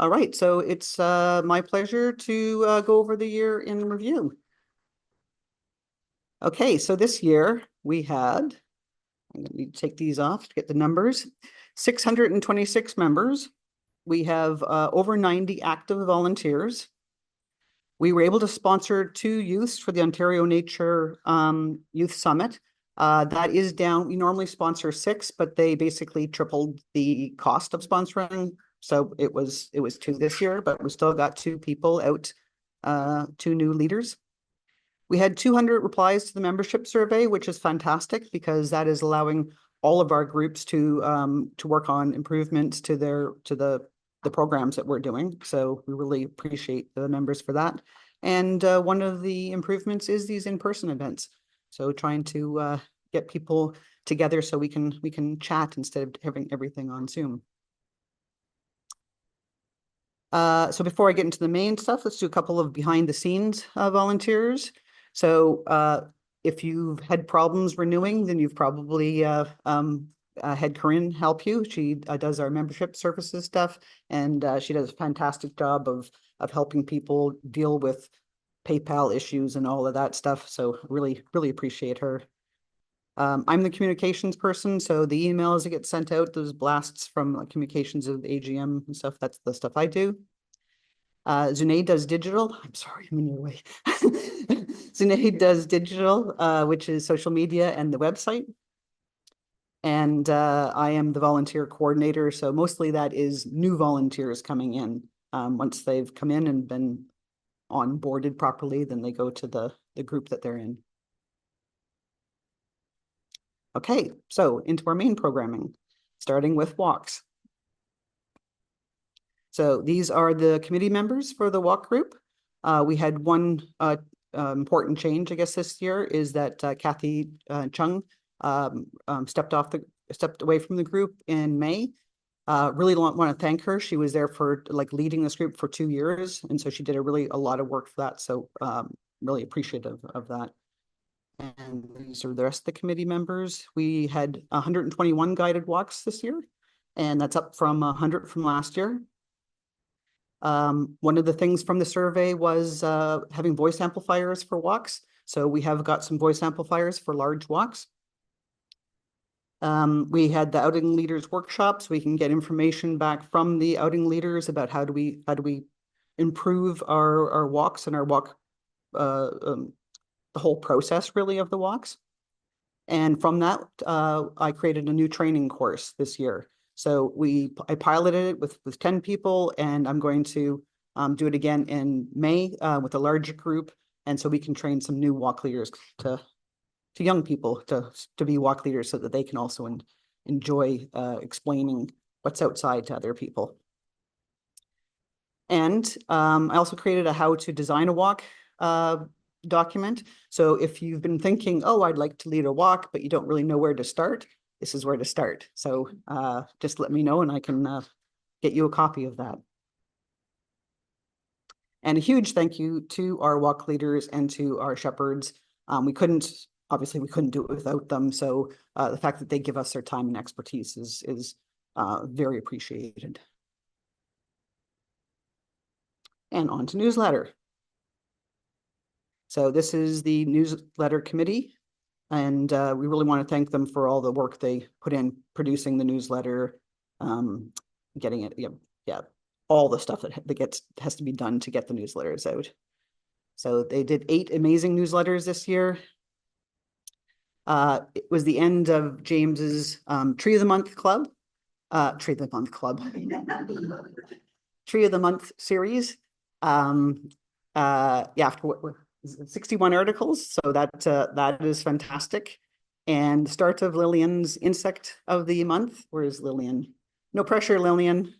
All right, so it's my pleasure to go over the year in review. Okay, so this year we had, I'm going to need to take these off to get the numbers, 626 members. We have over 90 active volunteers. We were able to sponsor 2 youths for the Ontario Nature Youth Summit. That is down. We normally sponsor 6, but they basically tripled the cost of sponsoring. So it was 2 this year, but we still got 2 people out, 2 new leaders. We had 200 replies to the membership survey, which is fantastic because that is allowing all of our groups to work on improvements to the programs that we're doing. So we really appreciate the members for that. And one of the improvements is these in-person events. So trying to get people together so we can chat instead of having everything on Zoom. So before I get into the main stuff, let's do a couple of behind the scenes volunteers. So if you've had problems renewing, then you've probably had Corinne help you. She does our membership services stuff, and she does a fantastic job of helping people deal with PayPal issues and all of that stuff. So really, really appreciate her. I'm the communications person, so the emails that get sent out, those blasts from communications of the AGM and stuff, that's the stuff I do. Zunaid does digital. I'm sorry, I'm in your way. Zunaid does digital, which is social media and the website. And I am the volunteer coordinator. So mostly that is new volunteers coming in. Once they've come in and been onboarded properly, then they go to the group that they're in. Okay, so into our main programming, starting with walks. So these are the committee members for the walk group. We had one important change, I guess, this year is that Kathy Chung stepped away from the group in May. Really want to thank her. She was there for leading this group for 2 years, and so she did a lot of work for that. So really appreciative of that. And these are the rest of the committee members. We had 121 guided walks this year, and that's up from 100 from last year. One of the things from the survey was having voice amplifiers for walks. So we have got some voice amplifiers for large walks. We had the outing leaders workshops. We can get information back from the outing leaders about how do we improve our walks and our walk, the whole process really of the walks. And from that, I created a new training course this year. So I piloted it with 10 people, and I'm going to do it again in May with a larger group. And so we can train some new walk leaders to young people to be walk leaders so that they can also enjoy explaining what's outside to other people. And I also created a how to design a walk document. So if you've been thinking, oh, I'd like to lead a walk, but you don't really know where to start, this is where to start. So just let me know and I can get you a copy of that. And a huge thank you to our walk leaders and to our shepherds. Obviously we couldn't do it without them. So the fact that they give us their time and expertise is very appreciated. And on to newsletter. So this is the newsletter committee, and we really want to thank them for all the work they put in producing the newsletter, getting it, all the stuff that has to be done to get the newsletters out. So they did 8 amazing newsletters this year. It was the end of James's Tree of the Month Club, Tree of the Month series. After 61 articles, so that is fantastic. And the start of Lillian's Insect of the Month. Where is Lillian? No pressure, Lillian.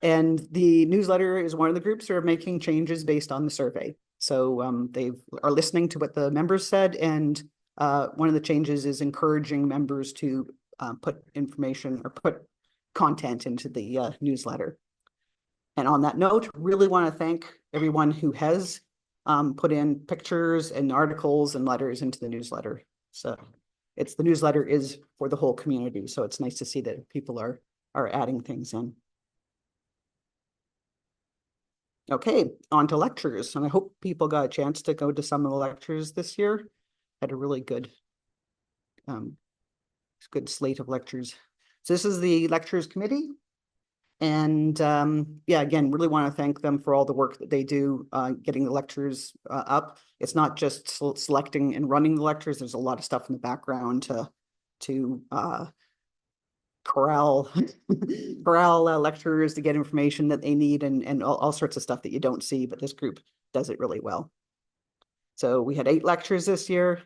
And the newsletter is one of the groups that are making changes based on the survey. So they are listening to what the members said, and one of the changes is encouraging members to put information or put content into the newsletter. And on that note, really want to thank everyone who has put in pictures and articles and letters into the newsletter. So it's the newsletter is for the whole community. So it's nice to see that people are adding things in. Okay, on to lectures. And I hope people got a chance to go to some of the lectures this year. Had a really good slate of lectures. So this is the lectures committee. And yeah, again, really want to thank them for all the work that they do getting the lectures up. It's not just selecting and running the lectures. There's a lot of stuff in the background to corral lecturers to get information that they need and all sorts of stuff that you don't see, but this group does it really well. So we had 8 lectures this year.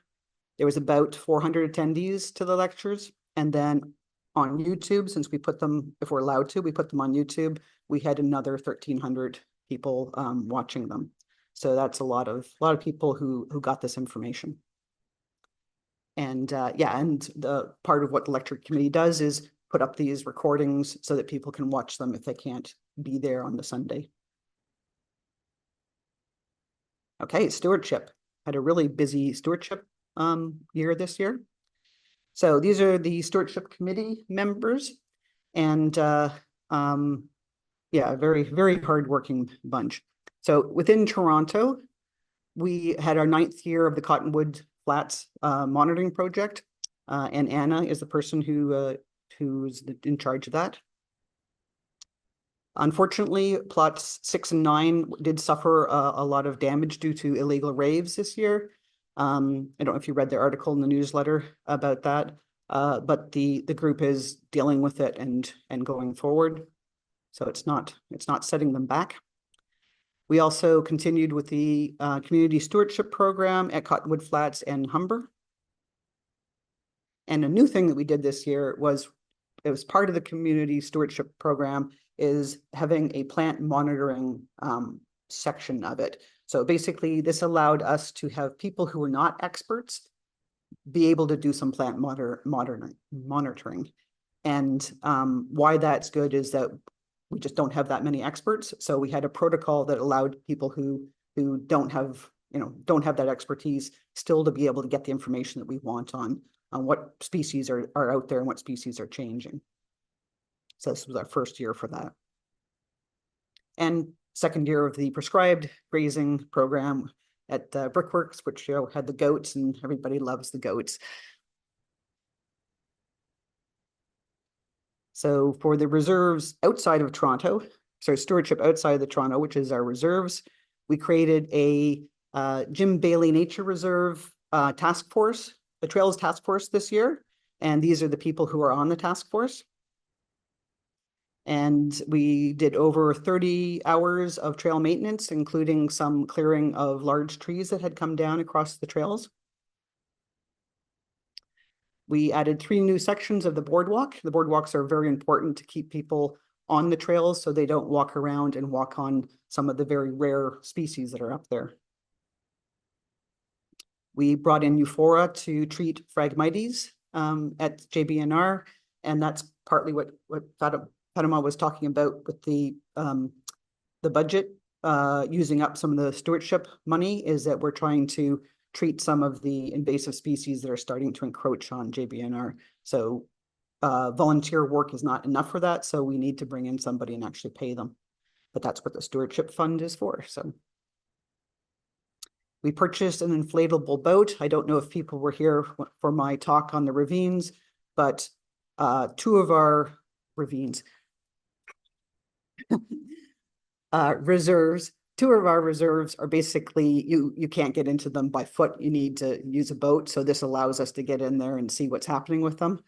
There was about 400 attendees to the lectures. And then on YouTube, since we put them, if we're allowed to, we put them on YouTube, we had another 1,300 people watching them. So that's a lot of people who got this information. And yeah, and the part of what the lecture committee does is put up these recordings so that people can watch them if they can't be there on the Sunday. Okay, stewardship. Had a really busy stewardship year this year. So these are the stewardship committee members, and yeah, a very, very hardworking bunch. So within Toronto, we had our 9th year of the Cottonwood Flats monitoring project, and Anna is the person who's in charge of that. Unfortunately, plots 6 and 9 did suffer a lot of damage due to illegal raves this year. I don't know if you read the article in the newsletter about that, but the group is dealing with it and going forward. So it's not setting them back. We also continued with the community stewardship program at Cottonwood Flats and Humber. And a new thing that we did this year was, it was part of the community stewardship program, is having a plant monitoring section of it. So basically, this allowed us to have people who were not experts be able to do some plant monitoring. And why that's good is that we just don't have that many experts. So we had a protocol that allowed people who don't have that expertise still to be able to get the information that we want on what species are out there and what species are changing. So this was our first year for that. And second year of the prescribed grazing program at Brickworks, which had the goats, and everybody loves the goats. So for the reserves outside of Toronto, so stewardship outside of the Toronto, which is our reserves, we created a Jim Bailey Nature Reserve task force, the Trails Task Force this year. And these are the people who are on the task force. And we did over 30 hours of trail maintenance, including some clearing of large trees that had come down across the trails. We added 3 new sections of the boardwalk. The boardwalks are very important to keep people on the trails so they don't walk around and walk on some of the very rare species that are up there. We brought in Euphora to treat Phragmites at JBNR, and that's partly what Fatima was talking about with the budget using up some of the stewardship money, is that we're trying to treat some of the invasive species that are starting to encroach on JBNR. So volunteer work is not enough for that, so we need to bring in somebody and actually pay them. But that's what the stewardship fund is for. So we purchased an inflatable boat. I don't know if people were here for my talk on the ravines, but 2 of our ravines, reserves, 2 of our reserves are basically, you can't get into them by foot. You need to use a boat. So this allows us to get in there and see what's happening with them.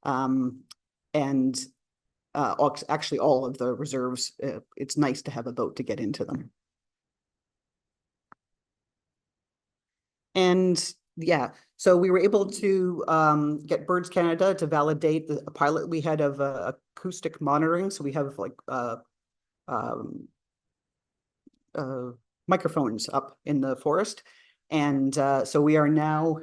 And actually all of the reserves, it's nice to have a boat to get into them. And yeah, so we were able to get Birds Canada to validate the pilot we had of acoustic monitoring. So we have like microphones up in the forest. And so we are now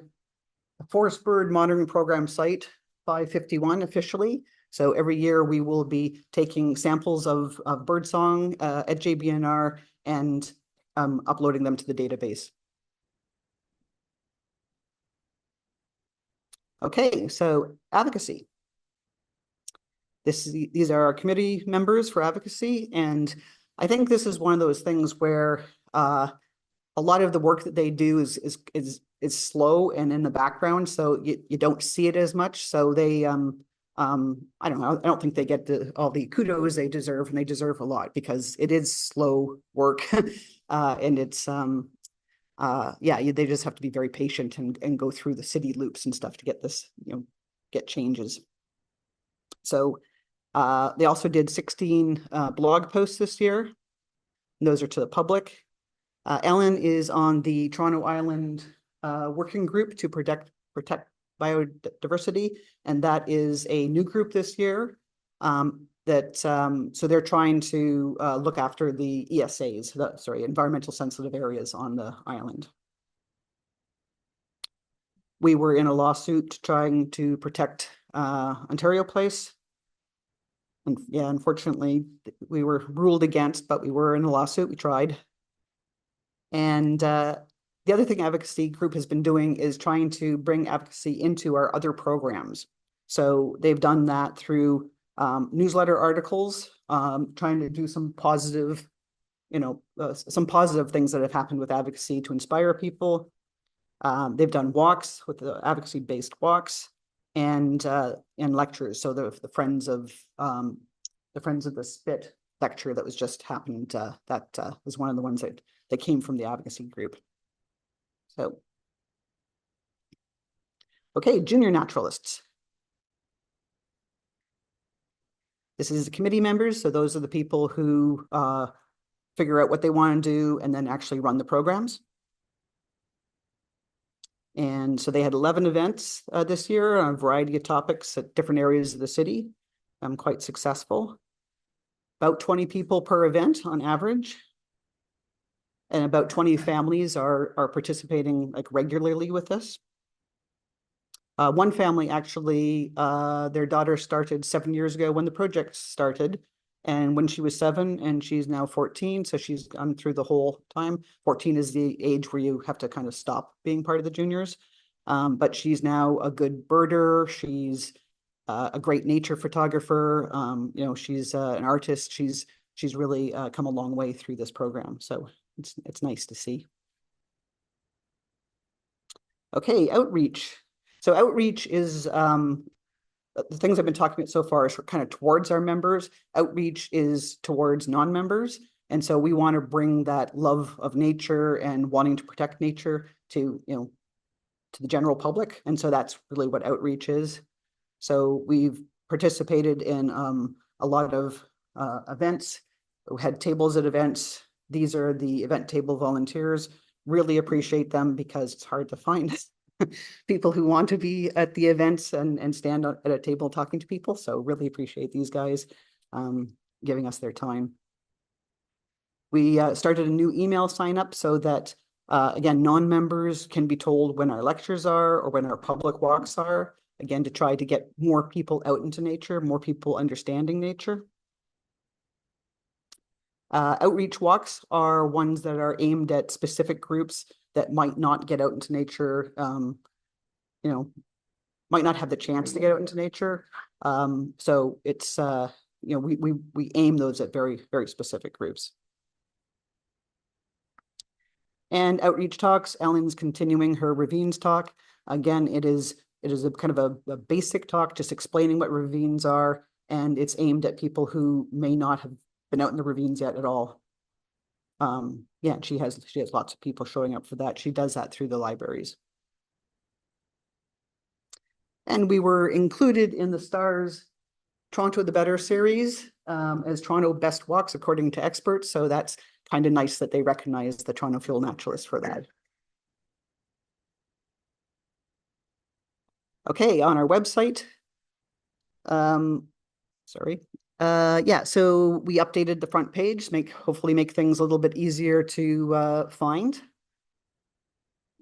a Forest Bird Monitoring Program Site 551 officially. So every year we will be taking samples of birdsong at JBNR and uploading them to the database. Okay, so advocacy. These are our committee members for advocacy, and I think this is one of those things where a lot of the work that they do is slow and in the background, so you don't see it as much. So they I don't know, I don't think they get all the kudos they deserve, and they deserve a lot because it is slow work. And it's yeah, they just have to be very patient and go through the city loops and stuff to get this, get changes. So they also did 16 blog posts this year. And those are to the public. Ellen is on the Toronto Island working group to protect biodiversity, and that is a new group this year. So they're trying to look after the ESAs, sorry, environmental sensitive areas on the island. We were in a lawsuit trying to protect Ontario Place. And yeah, unfortunately, we were ruled against, but we were in a lawsuit. We tried. And the other thing advocacy group has been doing is trying to bring advocacy into our other programs. So they've done that through newsletter articles, trying to do some positive, some positive things that have happened with advocacy to inspire people. They've done walks with the advocacy-based walks and lectures. So the Friends of the Spit lecture that was just happened, that was one of the ones that came from the advocacy group. So, okay, junior naturalists. This is the committee members. So those are the people who figure out what they want to do and then actually run the programs. And so they had 11 events this year on a variety of topics at different areas of the city. Quite successful. About 20 people per event on average. And about 20 families are participating like regularly with this. One family actually, their daughter started 7 years ago when the project started. And when she was 7, and she's now 14, so she's gone through the whole time. 14 is the age where you have to kind of stop being part of the juniors. But she's now a good birder. She's a great nature photographer. She's an artist. She's really come a long way through this program. So it's nice to see. Okay, outreach. So outreach is the things I've been talking about so far is kind of towards our members. Outreach is towards non-members. And so we want to bring that love of nature and wanting to protect nature to, to the general public. And so that's really what outreach is. So we've participated in a lot of events. We had tables at events. These are the event table volunteers. Really appreciate them because it's hard to find people who want to be at the events and stand at a table talking to people. So really appreciate these guys giving us their time. We started a new email sign up so that, again, non-members can be told when our lectures are or when our public walks are, again, to try to get more people out into nature, more people understanding nature. Outreach walks are ones that are aimed at specific groups that might not get out into nature, might not have the chance to get out into nature. So it's, we aim those at very, very specific groups. And outreach talks, Ellen's continuing her ravines talk. Again, it is a kind of a basic talk, just explaining what ravines are, and it's aimed at people who may not have been out in the ravines yet at all. Yeah, she has lots of people showing up for that. She does that through the libraries. And we were included in the STARS Toronto the Better series as Toronto Best Walks according to experts. So that's kind of nice that they recognize the Toronto Fuel Naturalist for that. Okay, on our website, sorry. Yeah, so we updated the front page, hopefully make things a little bit easier to find.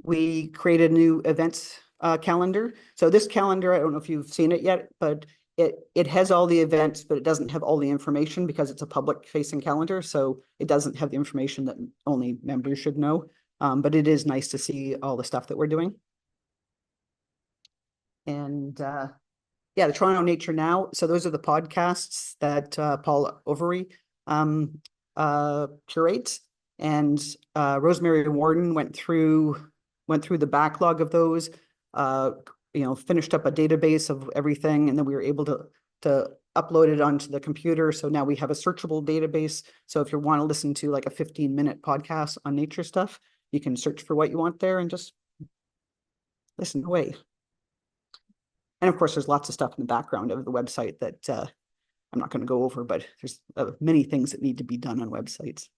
We created a new events calendar. So this calendar, I don't know if you've seen it yet, but it has all the events, but it doesn't have all the information because it's a public facing calendar. So it doesn't have the information that only members should know. But it is nice to see all the stuff that we're doing. And yeah, the Toronto Nature Now. So those are the podcasts that Paul Overy curates, and Rosemary Warden went through the backlog of those. Finished up a database of everything, and then we were able to upload it onto the computer. So now we have a searchable database. So if you want to listen to like a 15-minute podcast on nature stuff, you can search for what you want there and just listen away. And of course, there's lots of stuff in the background of the website that I'm not going to go over, but there's many things that need to be done on websites.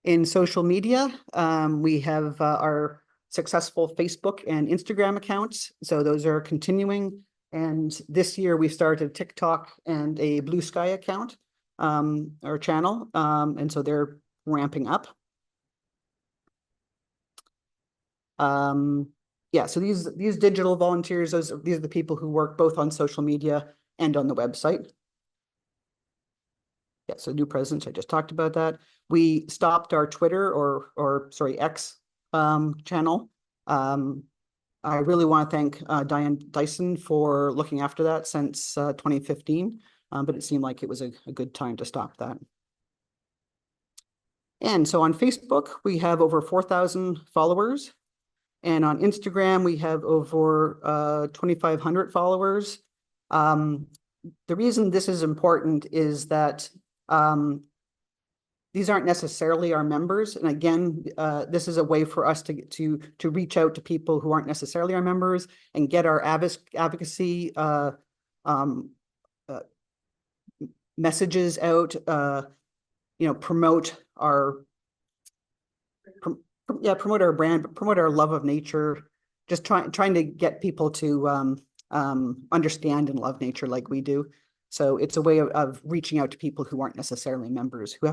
In social media, we have our successful Facebook and Instagram accounts. So those are continuing. And this year we started TikTok and a Blue Sky account, or channel. And so they're ramping up. Yeah, so these digital volunteers, these are the people who work both on social media and on the website. Yeah, so new presence, I just talked about that. We stopped our Twitter or sorry, X channel. I really want to thank Diane Dyson for looking after that since 2015, but it seemed like it was a good time to stop that. And so on Facebook, we have over 4,000 followers. And on Instagram, we have over 2,500 followers. The reason this is important is that these aren't necessarily our members. And again, this is a way for us to reach out to people who aren't necessarily our members and get our advocacy messages out, promote our promote our brand, but promote our love of nature, just trying to get people to understand and love nature like we do. So it's a way of reaching out to people who aren't necessarily members, who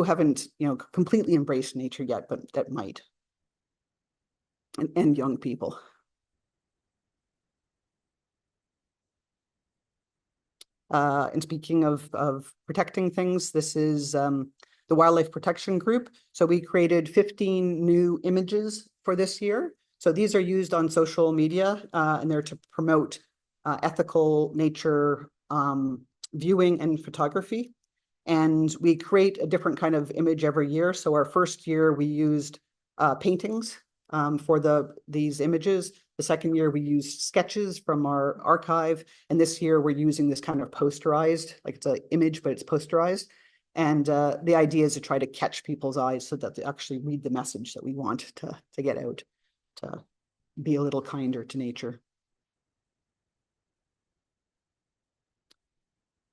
haven't completely embraced nature yet, but that might, and young people. And speaking of protecting things, this is the Wildlife Protection Group. So we created 15 new images for this year. So these are used on social media, and they're to promote ethical nature viewing and photography. And we create a different kind of image every year. So our first year we used paintings for these images. The second year we used sketches from our archive. And this year we're using this kind of posterized, like it's an image, but it's posterized. And the idea is to try to catch people's eyes so that they actually read the message that we want to get out, to be a little kinder to nature.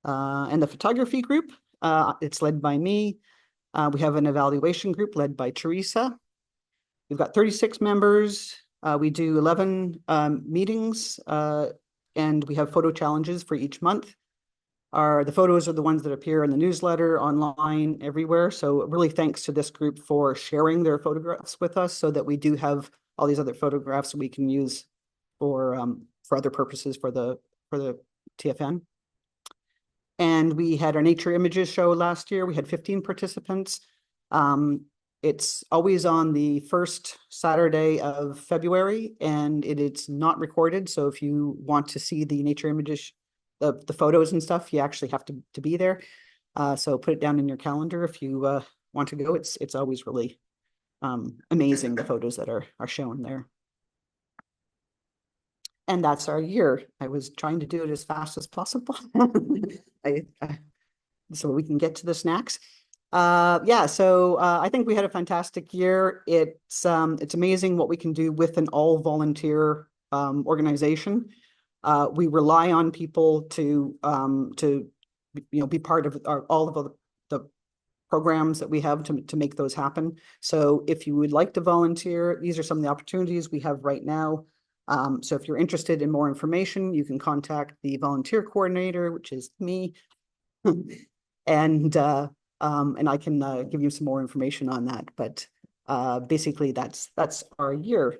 And the photography group, it's led by me. We have an evaluation group led by Teresa. We've got 36 members. We do 11 meetings, and we have photo challenges for each month. The photos are the ones that appear in the newsletter, online, everywhere. So really thanks to this group for sharing their photographs with us so that we do have all these other photographs we can use for other purposes for the TFN. And we had our Nature Images show last year. We had 15 participants. It's always on the first Saturday of February, and it's not recorded. So if you want to see the Nature Images, the photos and stuff, you actually have to be there. So put it down in your calendar if you want to go. It's always really amazing, the photos that are shown there. And that's our year. I was trying to do it as fast as possible. So we can get to the snacks. Yeah, so I think we had a fantastic year. It's amazing what we can do with an all volunteer organization. We rely on people to be part of all of the programs that we have to make those happen. So if you would like to volunteer, these are some of the opportunities we have right now. So if you're interested in more information, you can contact the volunteer coordinator, which is me, and I can give you some more information on that. But basically, that's our year.